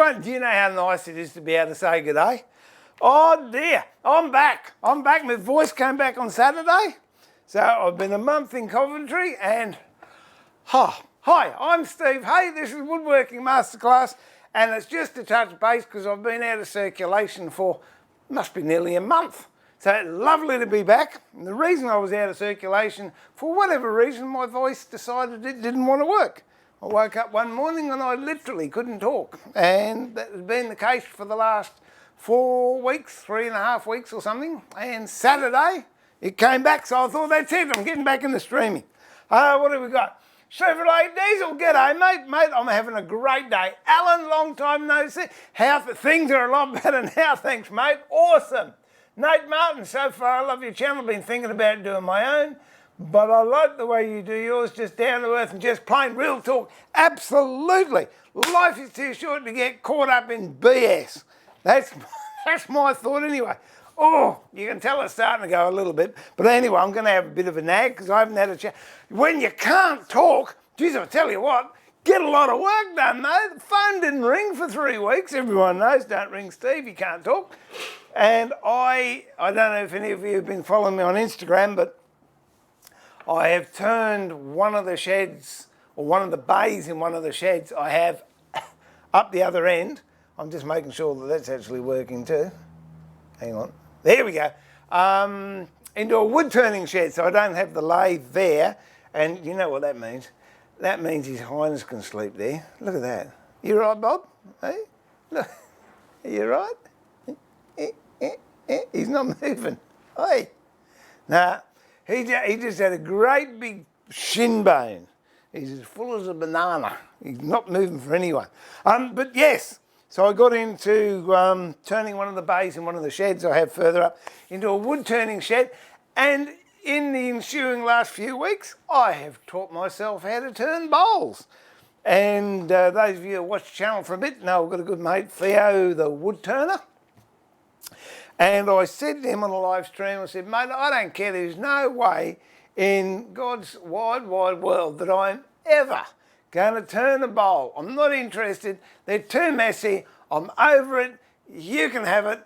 everyone. Do you know how nice it is to be able to say good day? Oh dear, I'm back. My voice came back on Saturday. So I've been a month in Coventry and hi, I'm Steve. Hey, this is Woodworking Masterclass and it's just a touch base because I've been out of circulation for, must be nearly a month. So it's lovely to be back. And the reason I was out of circulation, for whatever reason, my voice decided it didn't want to work. I woke up one morning and I literally couldn't talk. And that has been the case for the last 4 weeks, 3.5 weeks or something. And Saturday, it came back, so I thought, that's it, I'm getting back into streaming. What have we got? Chevrolet Diesel, g'day mate. Mate, I'm having a great day. Alan, long time no see. Things are a lot better now, thanks mate. Awesome. Nate Martin, so far I love your channel. Been thinking about doing my own. But I like the way you do yours, just down to earth and just plain real talk. Absolutely. Life is too short to get caught up in BS. That's my thought anyway. Oh, you can tell it's starting to go a little bit. But anyway, I'm going to have a bit of a nag because I haven't had a chat. When you can't talk, geez, I'll tell you what, get a lot of work done, though. The phone didn't ring for 3 weeks. Everyone knows, don't ring Steve, you can't talk. And I don't know if any of you have been following me on Instagram, but I have turned one of the sheds, or one of the bays in one of the sheds I have up the other end. I'm just making sure that that's actually working too. Hang on. There we go. Into a wood turning shed, so I don't have the lathe there. And you know what that means? That means His Highness can sleep there. Look at that. You right, Bob? Hey? Look. Are you right? He's not moving. Hey. Nah. He just had a great big shin bone. He's as full as a banana. He's not moving for anyone. But yes, so I got into turning one of the bays in one of the sheds I have further up into a wood turning shed. And in the ensuing last few weeks, I have taught myself how to turn bowls. And those of you who watch the channel for a bit know I've got a good mate, Theo, the wood turner. And I said to him on a live stream, I said, mate, I don't care. There's no way in God's wide, wide world that I'm ever going to turn a bowl. I'm not interested. They're too messy. I'm over it. You can have it.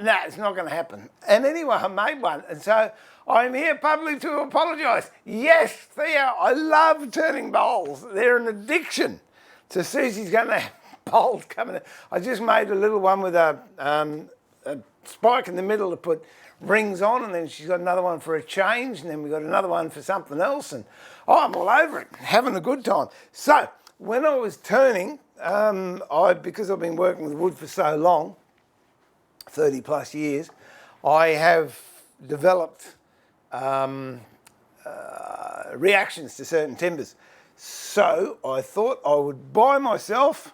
No, it's not going to happen. And anyway, I made one. And so I'm here publicly to apologise. Yes, Theo, I love turning bowls. They're an addiction. So Susie's going to have bowls coming in. I just made a little one with a spike in the middle to put rings on, and then she's got another one for a change, and then we've got another one for something else, and I'm all over it, having a good time. So when I was turning, because I've been working with wood for so long, 30 plus years, I have developed reactions to certain timbers. So I thought I would buy myself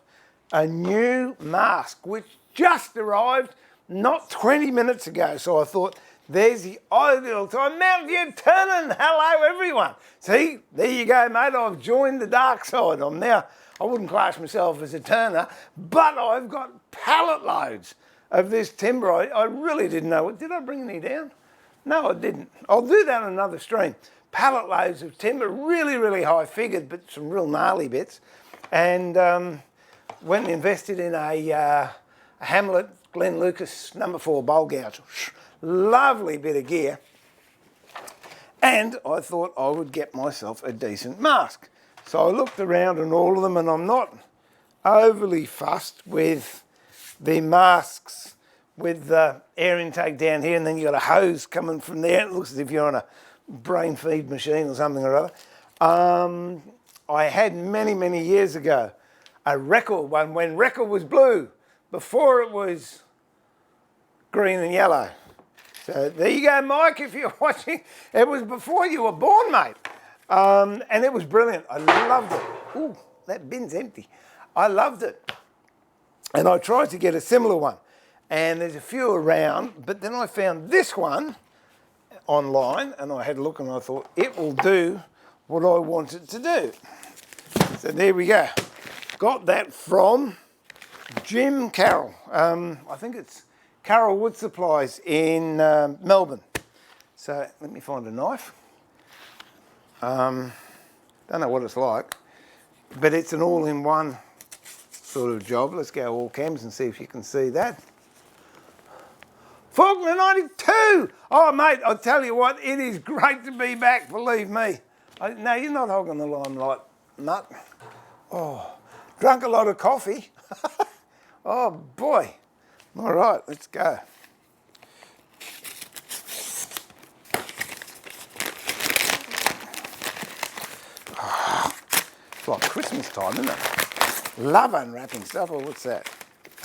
a new mask, which just arrived not 20 minutes ago. So I thought, there's the ideal time. Mount View turning. Hello, everyone. See, there you go, mate. I've joined the dark side. I wouldn't class myself as a turner, but I've got pallet loads of this timber. I really didn't know. Did I bring any down? No, I didn't. I'll do that on another stream. Pallet loads of timber, really, really high figured, but some real gnarly bits. And went and invested in a Hamlet Glen Lucas number 4 bowl gouge. Lovely bit of gear. And I thought I would get myself a decent mask. So I looked around on all of them, and I'm not overly fussed with the masks with the air intake down here, and then you've got a hose coming from there. It looks as if you're on a brain feed machine or something or other. I had many, many years ago a record one when record was blue, before it was green and yellow. So there you go, Mike, if you're watching. It was before you were born, mate. And it was brilliant. I loved it. Ooh, that bin's empty. I loved it. And I tried to get a similar one. And there's a few around, but then I found this one online, and I had a look and I thought, it will do what I want it to do. So there we go. Got that from Jim Carroll. I think it's Carroll Wood Supplies in Melbourne. So let me find a knife. Don't know what it's like, but it's an all-in-one sort of job. Let's go all cams and see if you can see that. Faulkner 92! Oh, mate, I'll tell you what, it is great to be back, believe me. No, you're not hogging the limelight, nut. Oh, drunk a lot of coffee. Oh, boy. All right, let's go. Oh, it's like Christmas time, isn't it? Love unwrapping stuff. Oh, what's that?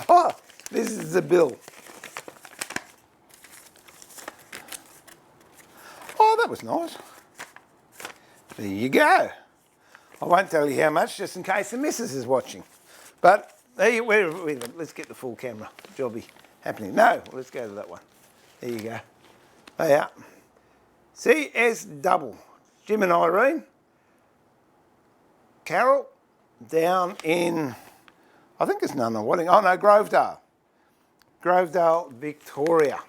Oh, this is the bill. Oh, that was nice. There you go. I won't tell you how much, just in case the missus is watching. But let's get the full camera jobby happening. No, let's go to that one. There you go. They are. CS double. Jim and Irene. Carol down in, I think it's Nunawading. Oh no, Grovedale. Grovedale, Victoria.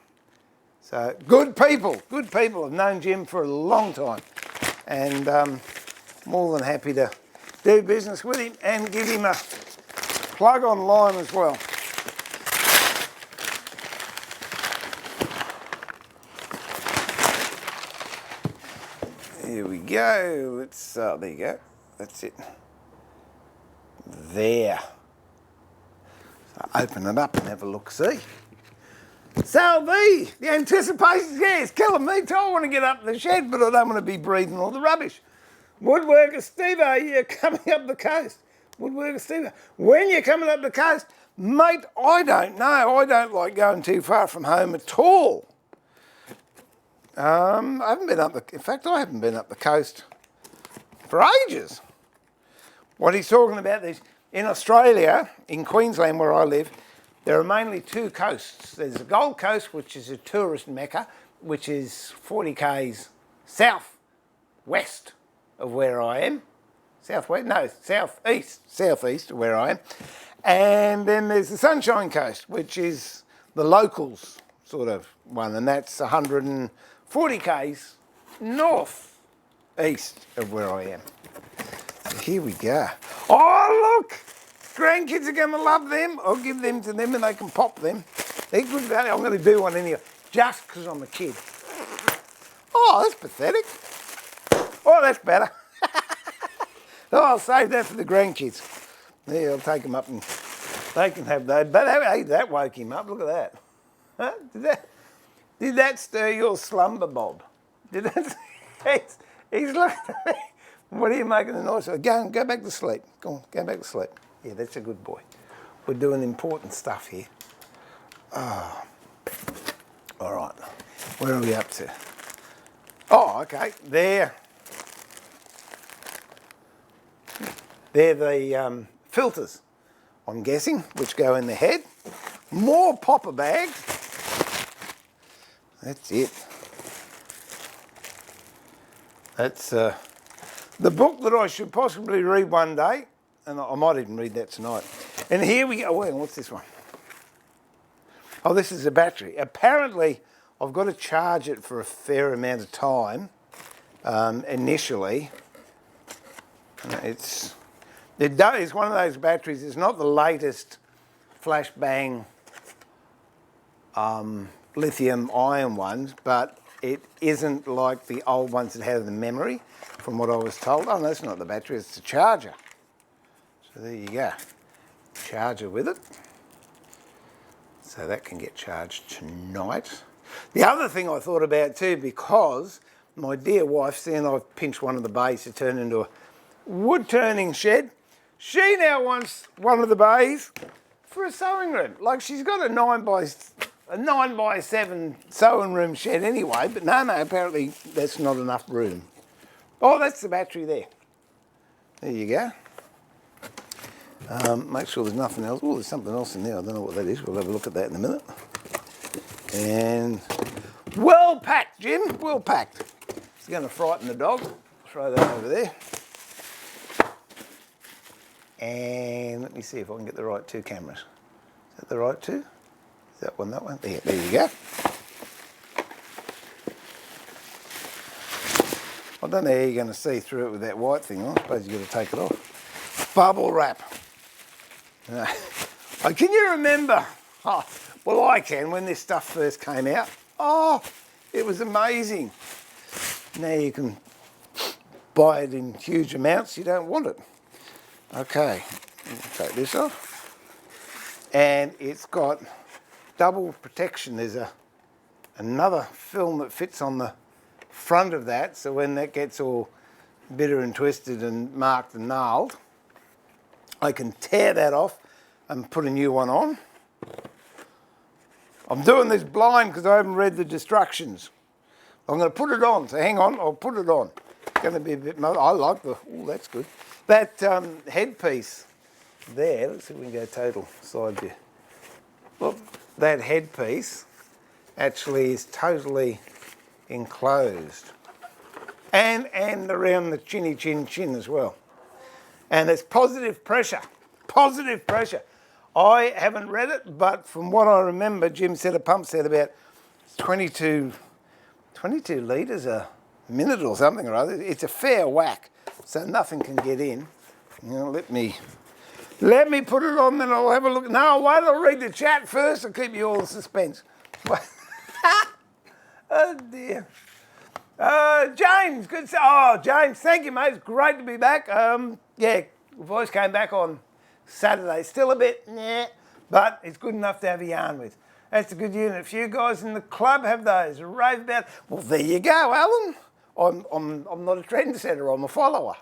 So good people. I've known Jim for a long time, and more than happy to do business with him and give him a plug online as well. Here we go. Let's there you go. That's it. There. So open it up and have a look. See. Salvi, the anticipation, yeah, it's killing me too. I want to get up in the shed, but I don't want to be breathing all the rubbish. Woodworker Steve-O, you're coming up the coast. Woodworker Steve-O. When you're coming up the coast, mate, I don't know. I don't like going too far from home at all. I haven't been up in fact, I haven't been up the coast for ages. What he's talking about is, in Australia, in Queensland where I live, there are mainly two coasts. There's the Gold Coast, which is a tourist mecca, which is 40 k's southwest of where I am. Southwest? No, southeast of where I am. And then there's the Sunshine Coast, which is the locals sort of one, and that's 140 k's northeast of where I am. So here we go. Oh, look! Grandkids are going to love them. I'll give them to them and they can pop them. They're good value. I'm going to do one anyway, just because I'm a kid. Oh, that's pathetic. Oh, that's better. Oh, I'll save that for the grandkids. Yeah, I'll take them up and they can have those. But hey, that woke him up. Look at that. Huh? Did that stir your slumber, Bob? Did that? He's looking at me. What are you making the noise of? Go back to sleep. Go on, go back to sleep. Yeah, that's a good boy. We're doing important stuff here. Oh. All right. Where are we up to? Oh, okay. They're the filters, I'm guessing, which go in the head. More popper bags. That's it. That's the book that I should possibly read one day. And I might even read that tonight. And here we go. Well, what's this one? Oh, this is a battery. Apparently, I've got to charge it for a fair amount of time initially. It's one of those batteries. It's not the latest flashbang lithium ion ones, but it isn't like the old ones that have the memory, from what I was told. Oh, no, that's not the battery. It's the charger. So there you go, charger with it. So that can get charged tonight. The other thing I thought about too, because my dear wife, seeing I've pinched one of the bays to turn into a wood turning shed, she now wants one of the bays for a sewing room. Like she's got a 9x7 sewing room shed anyway, but no, apparently that's not enough room. Oh, that's the battery there. There you go. Make sure there's nothing else. Oh, there's something else in there. I don't know what that is. We'll have a look at that in a minute. And well packed, Jim. Well packed. It's going to frighten the dog. Throw that over there. And let me see if I can get the right two cameras. Is that the right two? Is that one, that one? There you go. I don't know how you're going to see through it with that white thing on. I suppose you've got to take it off. Bubble wrap. Can you remember? Oh, well, I can, when this stuff first came out. Oh, it was amazing. Now you can buy it in huge amounts. You don't want it. Okay, take this off. And it's got double protection. There's another film that fits on the front of that, so when that gets all bitter and twisted and marked and nailed, I can tear that off and put a new one on. I'm doing this blind because I haven't read the instructions. I'm going to put it on, so hang on, I'll put it on. It's going to be a bit, I like the, oh, that's good. That headpiece there, let's see if we can go total side view. Look, that headpiece actually is totally enclosed. And around the chinny chin as well. And it's positive pressure, positive pressure. I haven't read it, but from what I remember, Jim said a pump said about 22 litres a minute or something or other. It's a fair whack, so nothing can get in. You know, let me put it on, then I'll have a look. No, wait, I'll read the chat first. I'll keep you all in suspense. Oh dear. James, good. Oh, James, thank you, mate. It's great to be back. Yeah, voice came back on Saturday. Still a bit, but it's good enough to have a yarn with. That's a good unit. A few guys in the club have those. Rave about. Well, there you go, Alan. I'm not a trendsetter. I'm a follower.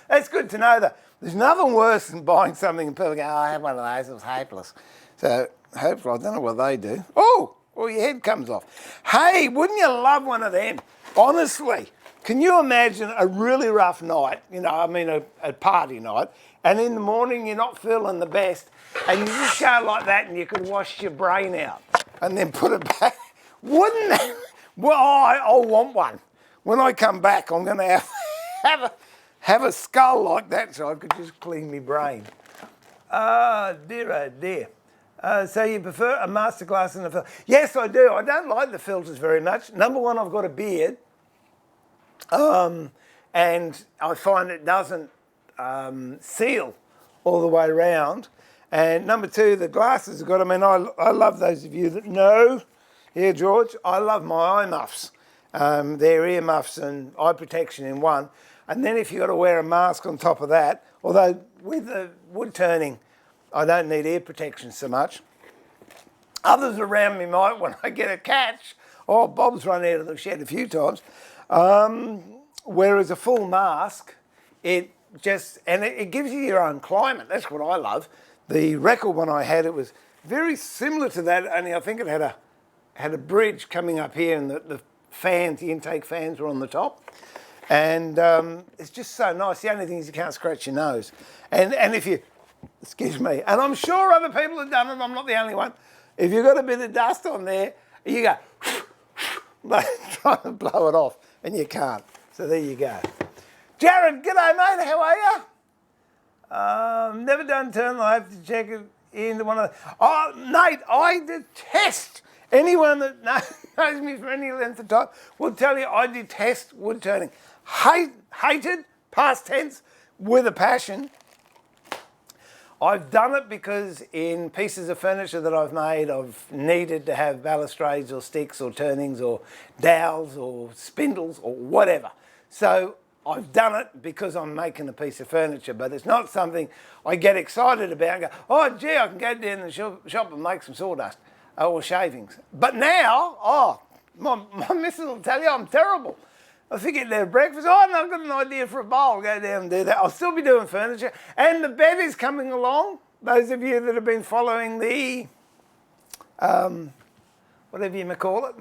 That's good to know that. There's nothing worse than buying something and people go, oh, I have one of those. It was hopeless. So hopefully, I don't know what they do. Oh, well, your head comes off. Hey, wouldn't you love one of them? Honestly, can you imagine a really rough night, you know, I mean a party night, and in the morning you're not feeling the best, and you just go like that and you could wash your brain out and then put it back? Wouldn't that? Well, I want one. When I come back, I'm going to have a skull like that so I could just clean my brain. Oh dear. So you prefer a masterclass in the filter? Yes, I do. I don't like the filters very much. Number one, I've got a beard. And I find it doesn't seal all the way around. And number two, the glasses have got, I mean, I love those of you that know, here, George, I love my eye muffs. They're ear muffs and eye protection in one. And then if you've got to wear a mask on top of that, although with the wood turning, I don't need ear protection so much. Others around me might when I get a catch. Oh, Bob's run out of the shed a few times. Whereas a full mask, it gives you your own climate. That's what I love. The record one I had, it was very similar to that, only I think it had a bridge coming up here and the fans, the intake fans were on the top. And it's just so nice. The only thing is you can't scratch your nose. And if you, excuse me, and I'm sure other people have done it, I'm not the only one. If you've got a bit of dust on there, you go, trying to blow it off, and you can't. So there you go. Jared, g'day mate, how are you? Never done turn, I have to check it into one of the... Oh, Nate, I detest anyone that knows me for any length of time will tell you I detest wood turning. Hated, past tense, with a passion. I've done it because in pieces of furniture that I've made, I've needed to have balustrades or sticks or turnings or dowels or spindles or whatever. So I've done it because I'm making a piece of furniture, but it's not something I get excited about and go, oh gee, I can go down the shop and make some sawdust or shavings. But now, my missus will tell you I'm terrible. I forget their breakfast. Oh, no, I've got an idea for a bowl. I'll go down and do that. I'll still be doing furniture. And the bed is coming along. Those of you that have been following the, whatever you may call it,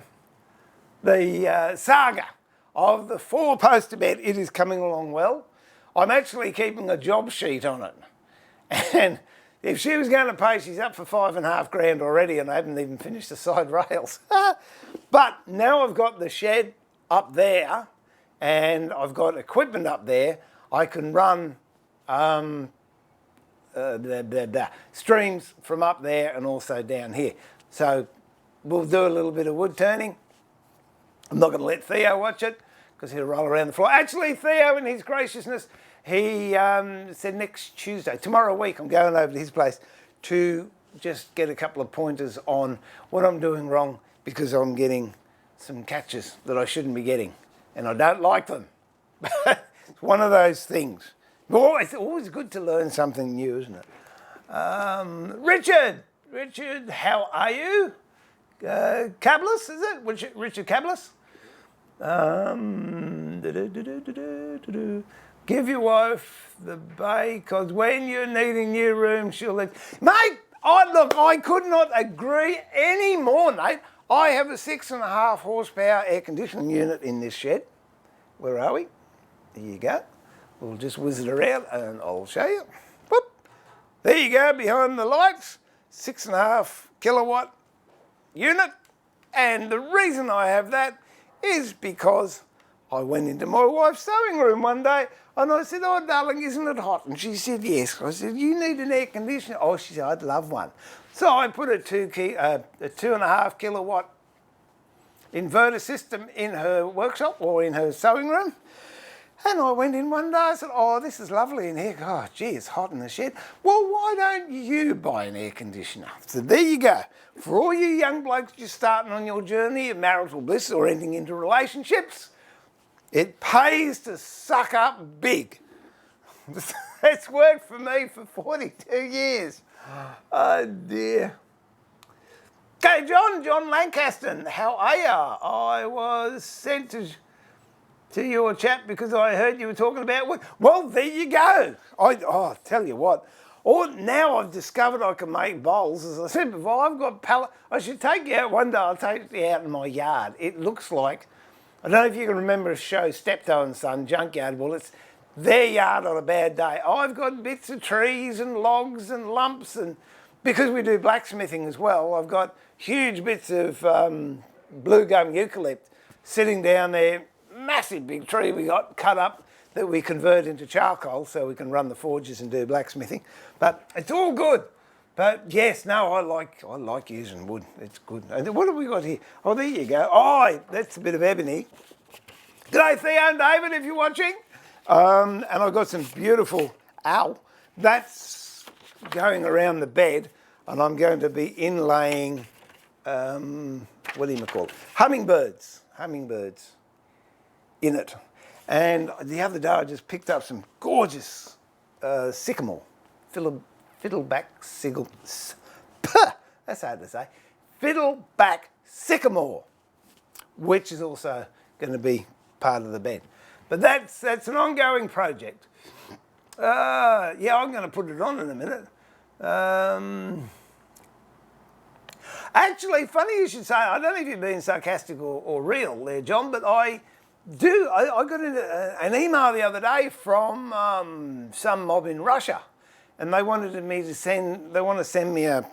the saga of the four-poster bed, it is coming along well. I'm actually keeping a job sheet on it. And if she was going to pay, she's up for $5.5 grand already, and I haven't even finished the side rails. But now I've got the shed up there, and I've got equipment up there. I can run streams from up there and also down here. So we'll do a little bit of wood turning. I'm not going to let Theo watch it because he'll roll around the floor. Actually, Theo, in his graciousness, He said next Tuesday, tomorrow week, I'm going over to his place to just get a couple of pointers on what I'm doing wrong because I'm getting some catches that I shouldn't be getting and I don't like them. It's one of those things. Oh, it's always good to learn something new, isn't it? Richard, how are you? Cablis, is it? Richard Cablis? Give your wife the bay, because when you're needing new room, she'll let... Mate, I could not agree any more, mate. I have a 6.5 horsepower air conditioning unit in this shed. Where are we? There you go. We'll just whiz it around and I'll show you. Whoop. There you go, behind the lights. 6.5 kilowatt unit. And the reason I have that is because I went into my wife's sewing room one day and I said, oh, darling, isn't it hot? And she said, yes. I said, you need an air conditioner. Oh, she said, I'd love one. So I put a 2.5 kilowatt inverter system in her workshop or in her sewing room. And I went in one day, I said, oh, this is lovely in here. Oh, gee, it's hot in the shed. Well, why don't you buy an air conditioner? So there you go. For all you young blokes just starting on your journey of marital bliss or entering into relationships, it pays to suck up big. It's worked for me for 42 years. Oh, dear. Okay, John Lancaster, how are you? I was sent to your chat because I heard you were talking about work. Well, there you go. I tell you what. Now I've discovered I can make bowls. As I said before, I've got pallet. I should take you out one day. I'll take you out in my yard. It looks like, I don't know if you can remember a show, Steptoe and Son, Junkyard. Well, it's their yard on a bad day. I've got bits of trees and logs and lumps, and because we do blacksmithing as well, I've got huge bits of blue gum eucalypt sitting down there. Massive big tree we got cut up that we convert into charcoal so we can run the forges and do blacksmithing. But it's all good. But yes, no, I like using wood. It's good. And what have we got here? Oh, there you go. Oh, that's a bit of ebony. G'day, Theo and David, if you're watching. And I've got some beautiful that's going around the bed, and I'm going to be inlaying, what do you call it? Hummingbirds in it. And the other day I just picked up some gorgeous sycamore, fiddleback sycamore. That's hard to say. Fiddleback sycamore, which is also going to be part of the bed. But that's an ongoing project. Yeah, I'm going to put it on in a minute. Actually, funny you should say, I don't know if you're being sarcastic or real there, John, but I got an email the other day from some mob in Russia, and they wanted me to send me a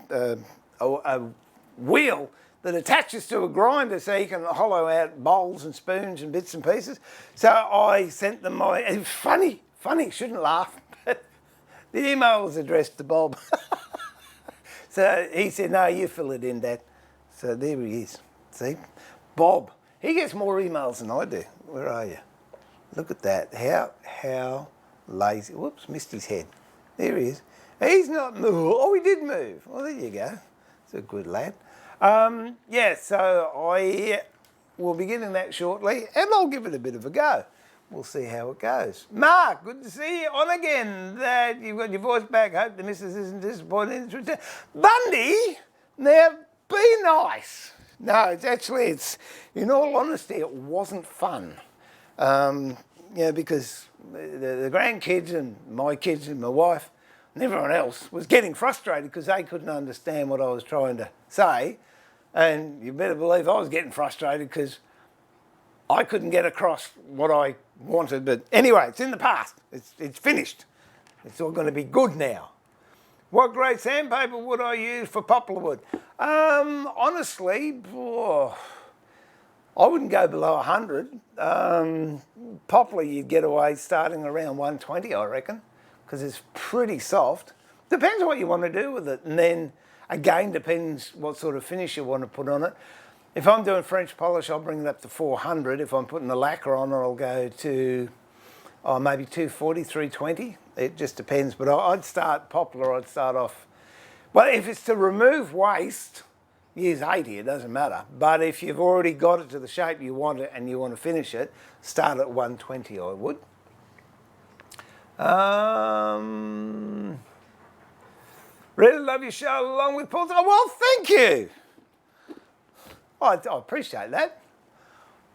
wheel that attaches to a grinder so you can hollow out bowls and spoons and bits and pieces. So I sent them it's funny, shouldn't laugh, but the email was addressed to Bob. So he said, no, you fill it in, Dad. So there he is. See? Bob. He gets more emails than I do. Where are you? Look at that. How lazy. Whoops, missed his head. There he is. He's not moved. Oh, he did move. Well, there you go. It's a good lad. Yeah, so I will be getting that shortly, and I'll give it a bit of a go. We'll see how it goes. Mark, good to see you on again. That you've got your voice back. Hope the missus isn't disappointed in its return. Bundy, now be nice. No, it's in all honesty, it wasn't fun. Because the grandkids and my kids and my wife and everyone else was getting frustrated because they couldn't understand what I was trying to say. And you better believe I was getting frustrated because I couldn't get across what I wanted. But anyway, it's in the past. It's finished. It's all going to be good now. What grade sandpaper would I use for poplar wood? Honestly, I wouldn't go below 100. Poplar you'd get away starting around 120, I reckon, because it's pretty soft. Depends what you want to do with it. And then, again, depends what sort of finish you want to put on it. If I'm doing French polish, I'll bring it up to 400. If I'm putting a lacquer on it, I'll go to or maybe 240, 320. It just depends. But I'd start Poplar, I'd start off. Well, if it's to remove waste, use 80, it doesn't matter. But if you've already got it to the shape you want it and you want to finish it, start at 120, I would. Really love your show along with Paul. Oh, well, thank you. I appreciate that.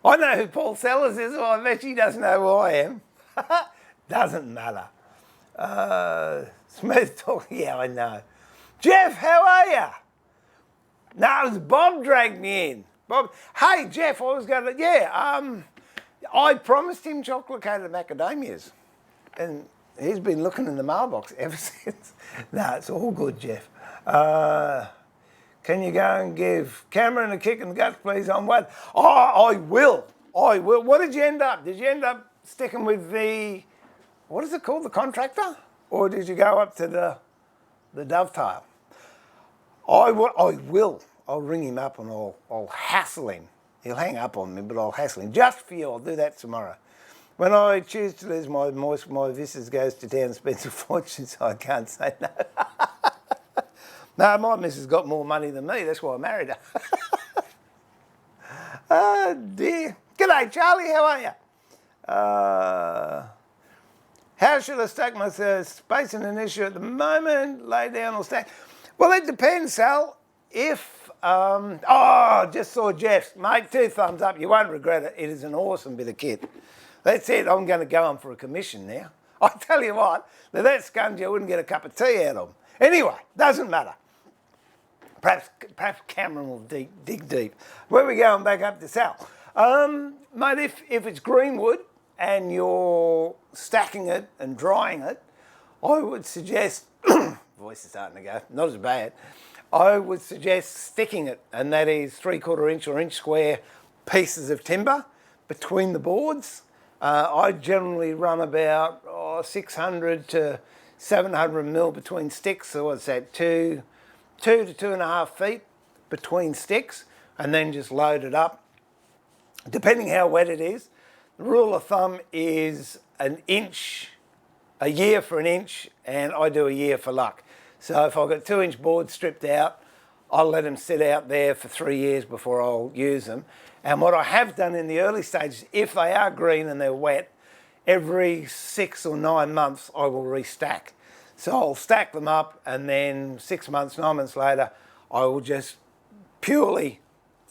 I know who Paul Sellers is, well, I bet he doesn't know who I am. Doesn't matter. Smooth talk, yeah, I know. Jeff, how are you? No, it was Bob dragged me in. Bob, hey, Jeff, I was going to, I promised him chocolate-coated macadamias. And he's been looking in the mailbox ever since. No, it's all good, Jeff. Can you go and give Cameron a kick in the guts, please, on what? Oh, I will. What did you end up? Did you end up sticking with the, what is it called, the contractor? Or did you go up to the dovetail? I will. I'll ring him up and I'll hassle him. He'll hang up on me, but I'll hassle him. Just for you, I'll do that tomorrow. When I choose to lose my missus goes to town and spends a fortune, so I can't say no. No, my missus got more money than me, that's why I married her. Oh dear. G'day Charlie, how are you? How should I stack my spacing an issue at the moment? Lay down or stack? Well, it depends, Sal. If, just saw Jeff's. Mate, 2 thumbs up, you won't regret it. It is an awesome bit of kit. That's it, I'm going to go on for a commission now. I tell you what, now that scungy, I wouldn't get a cup of tea out of him. Anyway, doesn't matter. Perhaps Cameron will dig deep. Where are we going back up to Sal? Mate, if it's greenwood and you're stacking it and drying it, I would suggest, voice is starting to go, not as bad, I would suggest sticking it, and that is 3/4 inch or inch square pieces of timber between the boards. I generally run about 600 to 700 mil between sticks, so what's that, 2 to 2.5 feet between sticks, and then just load it up. Depending how wet it is, the rule of thumb is an inch, a year for an inch, and I do a year for luck. So if I've got 2-inch boards stripped out, I'll let them sit out there for 3 years before I'll use them. And what I have done in the early stages, if they are green and they're wet, every 6 or 9 months I will restack. So I'll stack them up, and then 6 months, 9 months later, I will just purely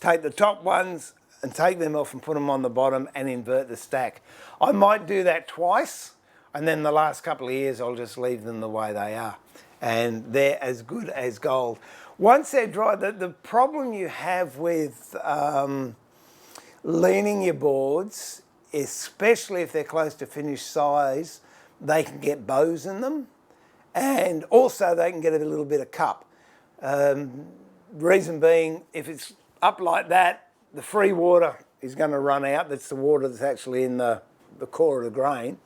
take the top ones and take them off and put them on the bottom and invert the stack. I might do that twice, and then the last couple of years I'll just leave them the way they are. And they're as good as gold. Once they're dry, the problem you have with leaning your boards, especially if they're close to finished size, they can get bows in them, and also they can get a little bit of cup. Reason being, if it's up like that, the free water is going to run out. That's the water that's actually in the core of the grain.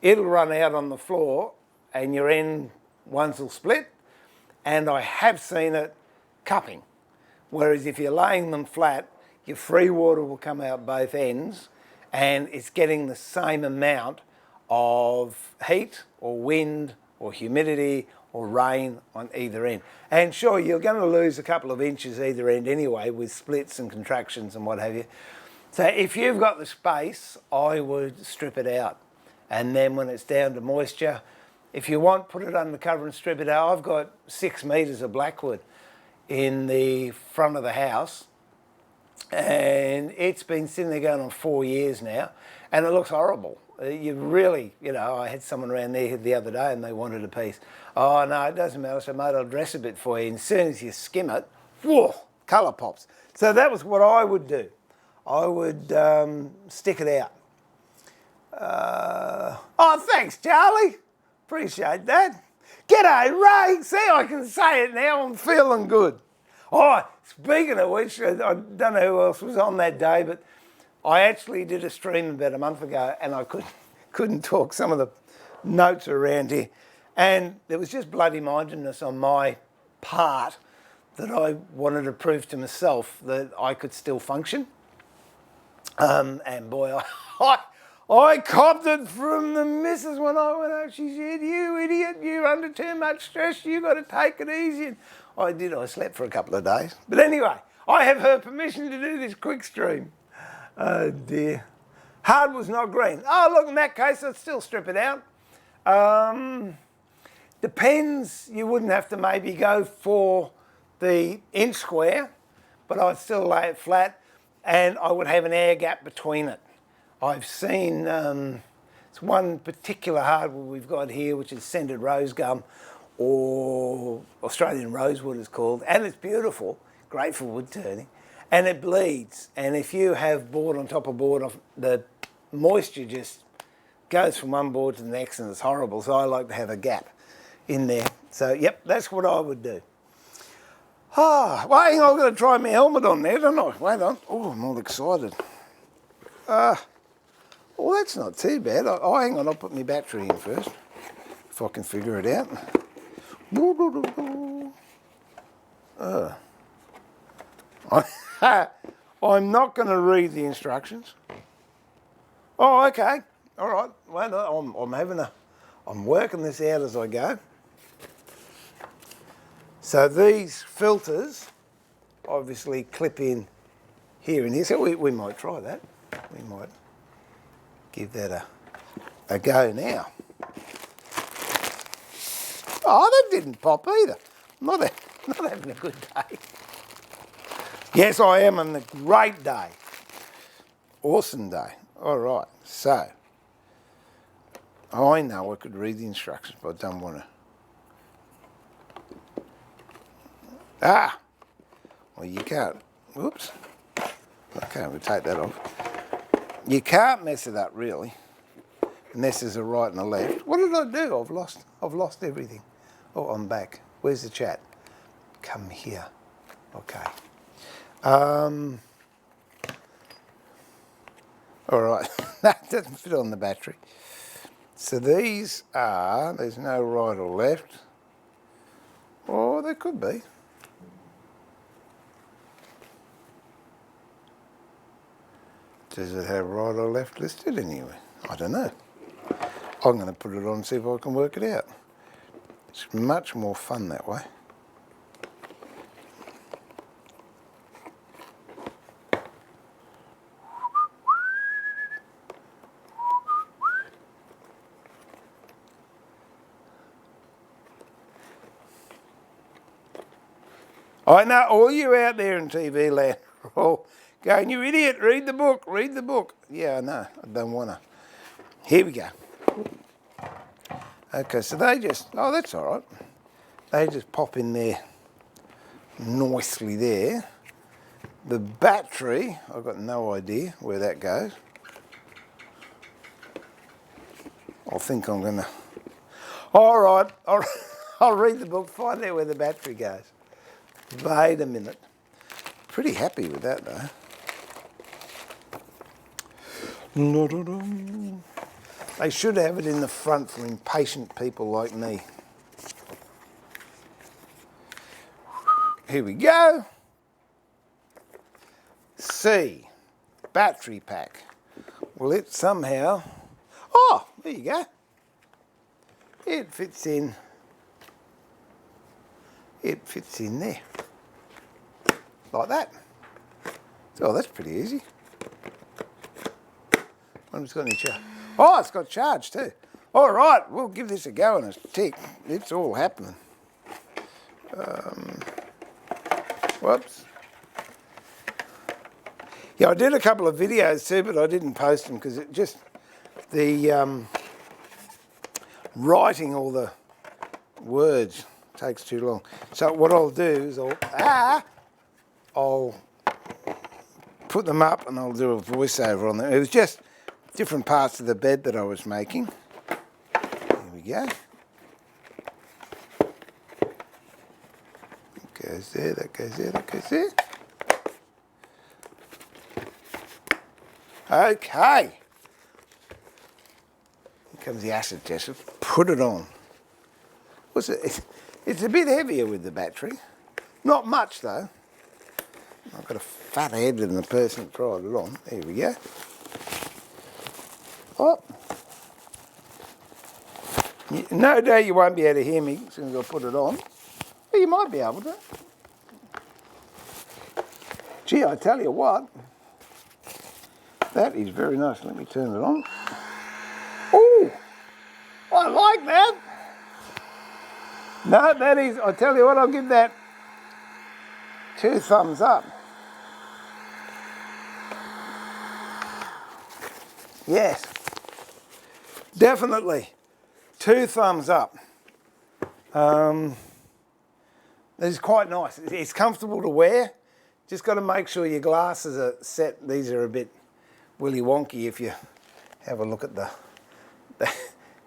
It'll run out on the floor, and your end ones will split, and I have seen it cupping. Whereas if you're laying them flat, your free water will come out both ends, and it's getting the same amount of heat or wind or humidity or rain on either end. And sure, you're going to lose a couple of inches either end anyway with splits and contractions and what have you. So if you've got the space, I would strip it out. And then when it's down to moisture, if you want, put it under cover and strip it out. I've got 6 metres of blackwood in the front of the house, and it's been sitting there going on 4 years now, and it looks horrible. You really, I had someone around there the other day and they wanted a piece. Oh no, it doesn't matter, so mate, I'll dress a bit for you. And as soon as you skim it, whoa, colour pops. So that was what I would do. I would stick it out. Oh, thanks, Charlie. Appreciate that. G'day, Ray. See, I can say it now. I'm feeling good. Oh, speaking of which, I don't know who else was on that day, but I actually did a stream about a month ago, and I couldn't talk some of the notes around here. And there was just bloody mindedness on my part that I wanted to prove to myself that I could still function. And boy, I I copped it from the missus when I went out. She said, "You idiot, you're under too much stress, you got to take it easy." And I did, I slept for a couple of days. But anyway, I have her permission to do this quick stream. Oh dear. Hard was not green. Oh look, in that case, I'd still strip it out. Depends, you wouldn't have to maybe go for the inch square, but I'd still lay it flat and I would have an air gap between it. I've seen, it's one particular hardwood we've got here, which is scented rose gum, or Australian rosewood is called, and it's beautiful, great for wood turning, and it bleeds. And if you have board on top of board, the moisture just goes from one board to the next and it's horrible, so I like to have a gap in there. So, yep, that's what I would do. Ah, well, hang on, I've got to try my helmet on there, don't I? Wait on. Oh, I'm all excited. Well, that's not too bad. Oh, hang on, I'll put my battery in first, if I can figure it out. I'm not going to read the instructions. Oh, okay. All right. Well, I'm working this out as I go. So these filters obviously clip in here and here. So we might try that. We might give that a go now. Oh, that didn't pop either. Not having a good day. Yes, I am on a great day. Awesome day. All right, so I know I could read the instructions, but I don't want to. Well, you can't. Whoops. Okay, we'll take that off. You can't mess it up really, unless there's a right and a left. What did I do? I've lost everything. Oh, I'm back. Where's the chat? Come here. Okay. All right. That doesn't fit on the battery. So these are. There's no right or left. Oh, there could be. Does it have right or left listed anyway? I don't know. I'm going to put it on and see if I can work it out. It's much more fun that way. I know all you out there in TV land are all going, "You idiot, read the book, read the book." Yeah, I know, I don't want to. Here we go. Okay, so they just, oh, that's all right. They just pop in there nicely there. The battery, I've got no idea where that goes. I think I'm going to, all right, I'll read the book, find out where the battery goes. Wait a minute. Pretty happy with that though. They should have it in the front for impatient people like me. Here we go. C, battery pack. Well, it somehow, oh, there you go. It fits in. It fits in there. Like that. Oh, that's pretty easy. It's got any charge. Oh, it's got charge too. All right, we'll give this a go and a tick. It's all happening. Whoops. Yeah, I did a couple of videos too, but I didn't post them because it just, the writing all the words takes too long. So what I'll do is I'll put them up and I'll do a voiceover on them. It was just different parts of the bed that I was making. Here we go. That goes there, that goes there, that goes there. Okay. Here comes the acid tester. Put it on. What's it? It's a bit heavier with the battery. Not much though. I've got a fatter head than the person that tried it on. There we go. Oh. No doubt you won't be able to hear me as soon as I put it on. But you might be able to. Gee, I tell you what. That is very nice. Let me turn it on. Oh, I like that. No, that is, I tell you what, I'll give that 2 thumbs up. Yes, definitely 2 thumbs up. It's quite nice. It's comfortable to wear. Just got to make sure your glasses are set. These are a bit willy wonky if you have a look at the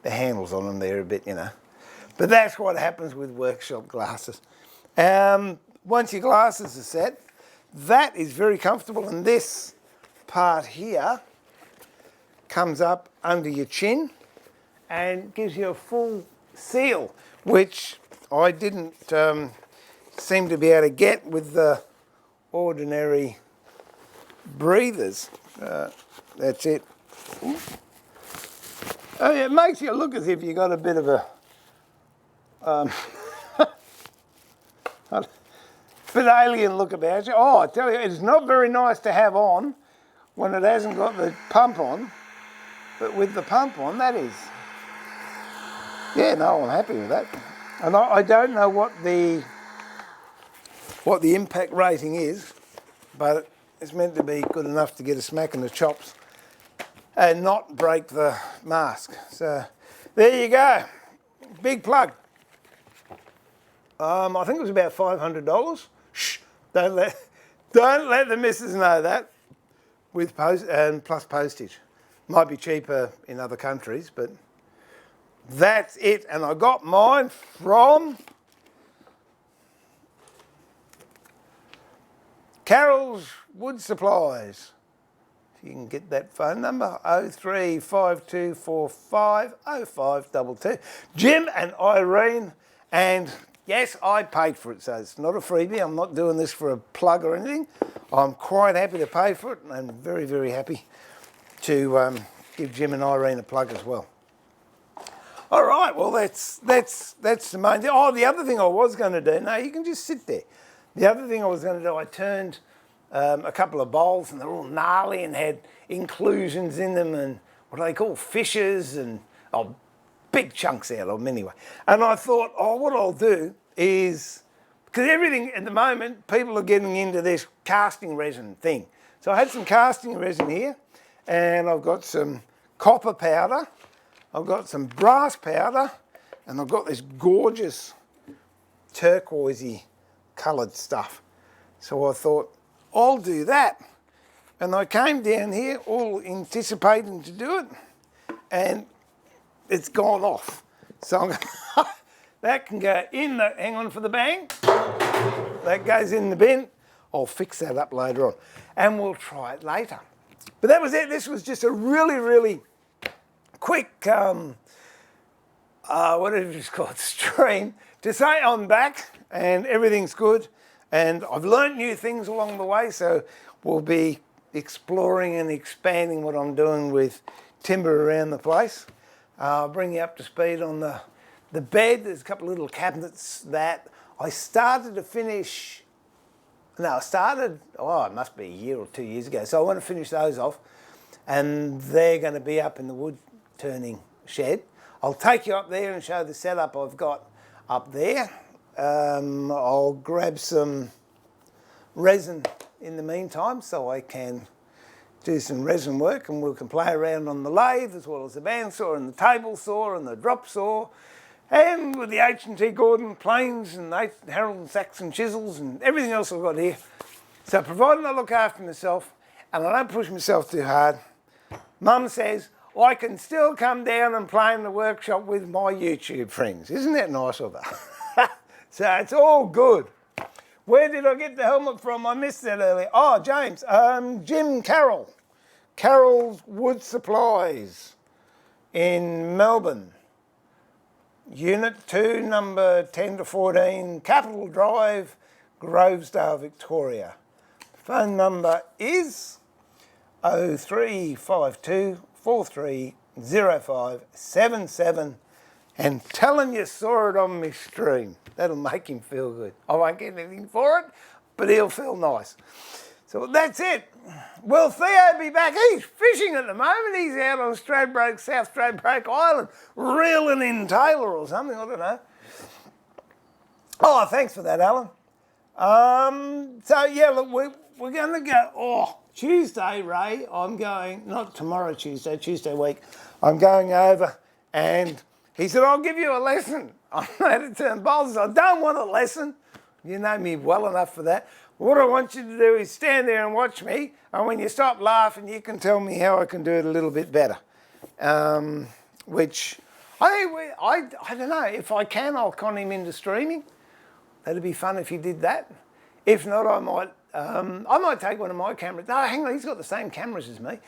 handles on them. They're a bit, you know. But that's what happens with workshop glasses. Once your glasses are set, that is very comfortable. And this part here comes up under your chin and gives you a full seal, which I didn't seem to be able to get with the ordinary breathers. That's it. Oh, yeah, it makes you look as if you got a bit of a bit alien look about you. Oh, I tell you, it's not very nice to have on when it hasn't got the pump on, but with the pump on, that is. Yeah, no, I'm happy with that. And I don't know what the impact rating is, but it's meant to be good enough to get a smack in the chops and not break the mask. So there you go. Big plug. I think it was about $500. Shh! Don't let the missus know that. With plus postage. Might be cheaper in other countries, but that's it. And I got mine from Carol's Wood Supplies. If you can get that phone number, 0352450522. Jim and Irene, and yes, I paid for it, so it's not a freebie. I'm not doing this for a plug or anything. I'm quite happy to pay for it, and very, very happy to give Jim and Irene a plug as well. All right, well, that's the main thing. Oh, the other thing I was going to do, no, you can just sit there. The other thing I was going to do, I turned a couple of bowls, and they're all gnarly and had inclusions in them and what do they call, fissures and big chunks out of them anyway. And I thought, what I'll do is, because everything at the moment, people are getting into this casting resin thing. So I had some casting resin here, and I've got some copper powder, I've got some brass powder, and I've got this gorgeous turquoisey coloured stuff. So I thought, I'll do that. And I came down here all anticipating to do it, and it's gone off. So that can go in the, hang on for the bang. That goes in the bin. I'll fix that up later on, and we'll try it later. But that was it. This was just a really, really quick, whatever it's called, stream to say I'm back and everything's good. And I've learned new things along the way, so we'll be exploring and expanding what I'm doing with timber around the place. I'll bring you up to speed on the bed. There's a couple of little cabinets that I started to finish. No, I started, it must be a year or 2 years ago. So I want to finish those off, and they're going to be up in the wood turning shed. I'll take you up there and show the setup I've got up there. I'll grab some resin in the meantime so I can do some resin work, and we can play around on the lathe as well as the bandsaw and the table saw and the drop saw, and with the H&T Gordon planes and Harold and Saxon chisels and everything else I've got here. So providing I look after myself and I don't push myself too hard, Mum says I can still come down and play in the workshop with my YouTube friends. Isn't that nice of her? So it's all good. Where did I get the helmet from? I missed that earlier. Oh, James, Jim Carroll. Carroll's Wood Supplies in Melbourne. Unit 2, number 10 to 14, Capitol Drive, Grovedale, Victoria. Phone number is 0352 43 0577 and tell him you saw it on my stream. That'll make him feel good. I won't get anything for it, but he'll feel nice. So that's it. Will Theo be back? He's fishing at the moment. He's out on Stradbroke, South Stradbroke Island, reeling in Taylor or something, I don't know. Oh, thanks for that, Alan. So yeah, look, we're going to go, Tuesday, Ray, I'm going, not tomorrow Tuesday week, I'm going over, and he said, I'll give you a lesson on how to turn bowls. I don't want a lesson. You know me well enough for that. What I want you to do is stand there and watch me, and when you stop laughing, you can tell me how I can do it a little bit better. Which, I don't know, if I can, I'll con him into streaming. That'd be fun if he did that. If not, I might take one of my cameras. No, hang on, he's got the same cameras as me.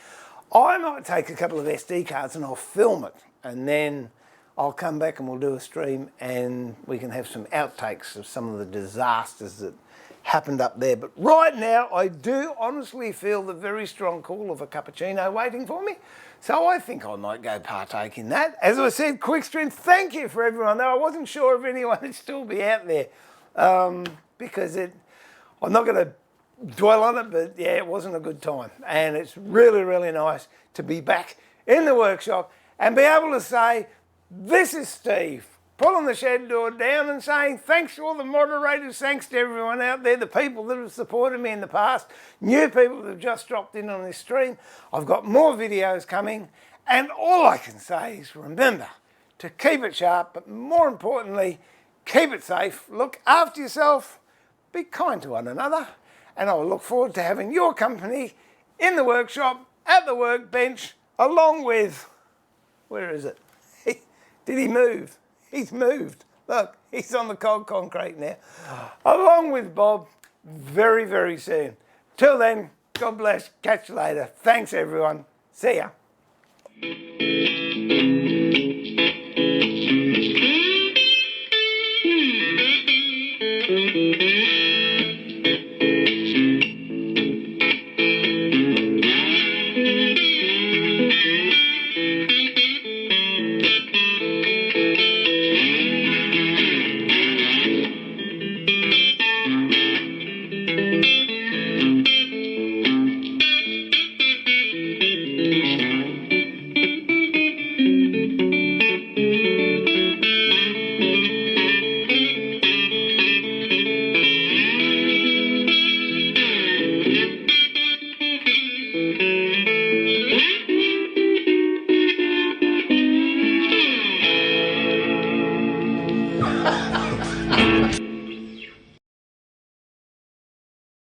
I might take a couple of SD cards and I'll film it, and then I'll come back and we'll do a stream and we can have some outtakes of some of the disasters that happened up there. But right now, I do honestly feel the very strong call of a cappuccino waiting for me. So I think I might go partake in that. As I said, quick stream, thank you for everyone. Though I wasn't sure if anyone would still be out there because I'm not going to dwell on it, but yeah, it wasn't a good time. And it's really, really nice to be back in the workshop and be able to say, this is Steve, pulling the shed door down and saying thanks to all the moderators, thanks to everyone out there, the people that have supported me in the past, new people that have just dropped in on this stream. I've got more videos coming, and all I can say is remember to keep it sharp, but more importantly, keep it safe, look after yourself, be kind to one another, and I will look forward to having your company in the workshop, at the workbench, along with, where is it? Did he move? He's moved. Look, he's on the cold concrete now. Along with Bob, very, very soon. Till then, God bless. Catch you later. Thanks, everyone. See ya.